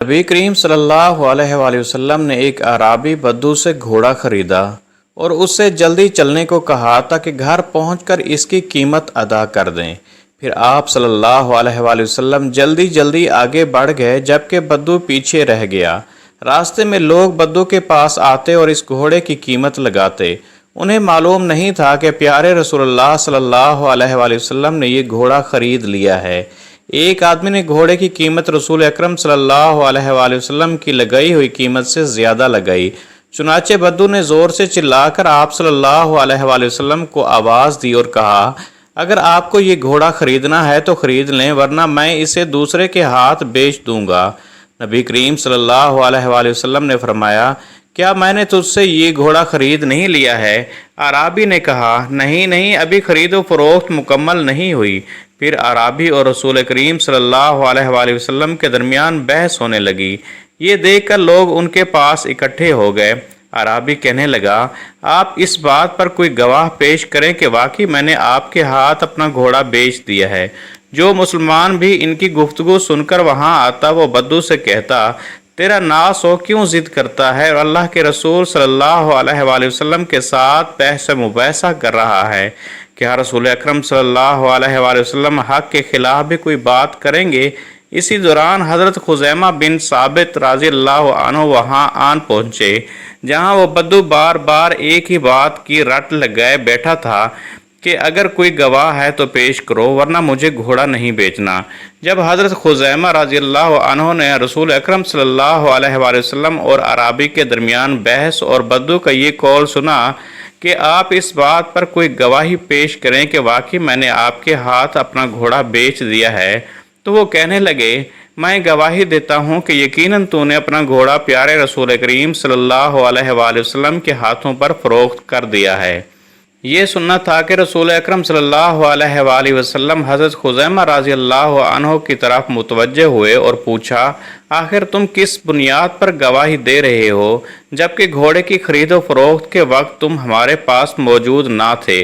नबी करीम सल्लल्लाहु अलैहि वसल्लम ने एक अराबी बद्दू से घोड़ा खरीदा और उससे जल्दी चलने को कहा ताकि घर पहुंचकर इसकी कीमत अदा कर दें। फिर आप सल्लल्लाहु अलैहि वसल्लम जल्दी जल्दी आगे बढ़ गए जबकि बद्दू पीछे रह गया। रास्ते में लोग बद्दू के पास आते और इस घोड़े की कीमत लगाते। उन्हें मालूम नहीं था कि प्यारे रसूलुल्लाह सल्लल्लाहु अलैहि वसल्लम ने ये घोड़ा खरीद लिया है। एक आदमी ने घोड़े की कीमत रसूल अकरम सल्लल्लाहु अलैहि वसल्लम की लगाई हुई कीमत से ज़्यादा लगाई। चुनाचे बद्दू ने ज़ोर से चिल्लाकर आप सल्लल्लाहु अलैहि वसल्लम को आवाज़ दी और कहा, अगर आपको ये घोड़ा ख़रीदना है तो ख़रीद लें, वरना मैं इसे दूसरे के हाथ बेच दूंगा। नबी करीम सल्लल्लाहु अलैहि वसल्लम ने फरमाया, क्या मैंने तुझसे ये घोड़ा ख़रीद नहीं लिया है? अराबी ने कहा, नहीं नहीं, अभी ख़रीदो फरोख्त मुकम्मल नहीं हुई। फिर अराबी और रसूल करीम सल्लल्लाहु अलैहि वसल्लम के दरमियान बहस होने लगी। ये देखकर लोग उनके पास इकट्ठे हो गए। अराबी कहने लगा, आप इस बात पर कोई गवाह पेश करें कि वाकई मैंने आपके हाथ अपना घोड़ा बेच दिया है। जो मुसलमान भी इनकी गुफ्तगू सुनकर वहाँ आता वो बद्दू से कहता, तेरा नास हो, क्यों ज़िद करता है और अल्लाह के रसूल सल्लल्लाहु अलैहि वसल्लम के साथ बहस मुबैसा कर रहा है? क्या रसूल अकरम सल्लल्लाहु अलैहि वसल्लम हक़ के ख़िलाफ़ भी कोई बात करेंगे? इसी दौरान हज़रत खुज़ैमा बिन साबित रज़ी अल्लाह अन्हु वहाँ आन पहुँचे, जहाँ वो बद्दू बार बार एक ही बात की रट लगाए बैठा था कि अगर कोई गवाह है तो पेश करो, वरना मुझे घोड़ा नहीं बेचना। जब हज़रत खुज़ैमा रज़ी अल्लाह अन्हु ने रसूल अकरम सल्लल्लाहु अलैहि वसल्लम और अराबी के दरमियान बहस और बद्दू का ये कौल सुना कि आप इस बात पर कोई गवाही पेश करें कि वाकई मैंने आपके हाथ अपना घोड़ा बेच दिया है, तो वो कहने लगे, मैं गवाही देता हूँ कि यकीनन तूने अपना घोड़ा प्यारे रसूल करीम सल्लल्लाहु अलैहि वसल्लम के हाथों पर फ़रोख्त कर दिया है। ये सुनना था कि रसूल अकरम सल्लल्लाहु अलैहि वसल्लम हज़रत खुज़ैमा रज़ी अल्लाह अन्हु की तरफ मुतवज्जे हुए और पूछा, आखिर तुम किस बुनियाद पर गवाही दे रहे हो जबकि घोड़े की खरीदो फरोख्त के वक्त तुम हमारे पास मौजूद ना थे?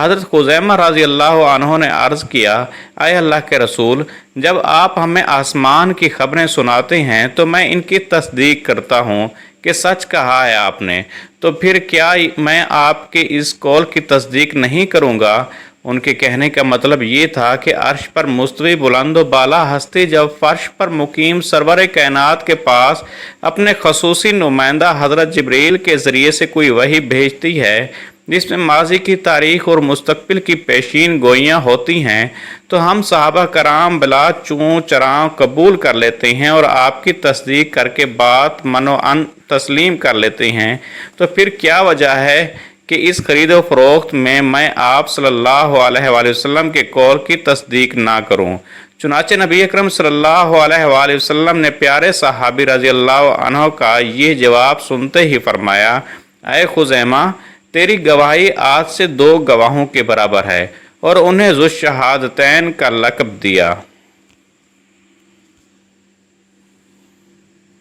हज़रत खुज़ैमा रज़ी अल्लाह अन्हु ने अर्ज़ किया, आए अल्लाह के रसूल, जब आप हमें आसमान की खबरें सुनाते हैं तो मैं इनकी तस्दीक करता हूँ कि सच कहा है आपने, तो फिर क्या मैं आपके इस कौल की तस्दीक नहीं करूँगा? उनके कहने का मतलब ये था कि अर्श पर मुस्तवी बुलंद व बाला हस्ती जब फर्श पर मुकीम सरवर कायनात के पास अपने खसूसी नुमाइंदा हज़रत जिब्रील के ज़रिए से कोई वही भेजती है जिसमें माजी की तारीख़ और मुस्तकबिल की पेशीन गोइयाँ होती हैं, तो हम सहाबा कराम बिला चूँ चरां कबूल कर लेते हैं और आपकी तस्दीक करके बात मनो अन तस्लीम कर लेते हैं। तो फिर क्या वजह है कि इस खरीद व फरोख्त में मैं आप सल्लल्लाहु अलैहि वसल्लम के कौल की तस्दीक ना करूं? चुनाचे नबी अकरम सल्लल्लाहु अलैहि वसल्लम ने प्यारे सहाबी रज़ी अल्लाह अन्हु का ये जवाब सुनते ही फरमाया, ऐ खुज़ैमा, तेरी गवाही आज से 2 गवाहों के बराबर है, और उन्हें ज़ुश्शहादतैन का लक़ब दिया।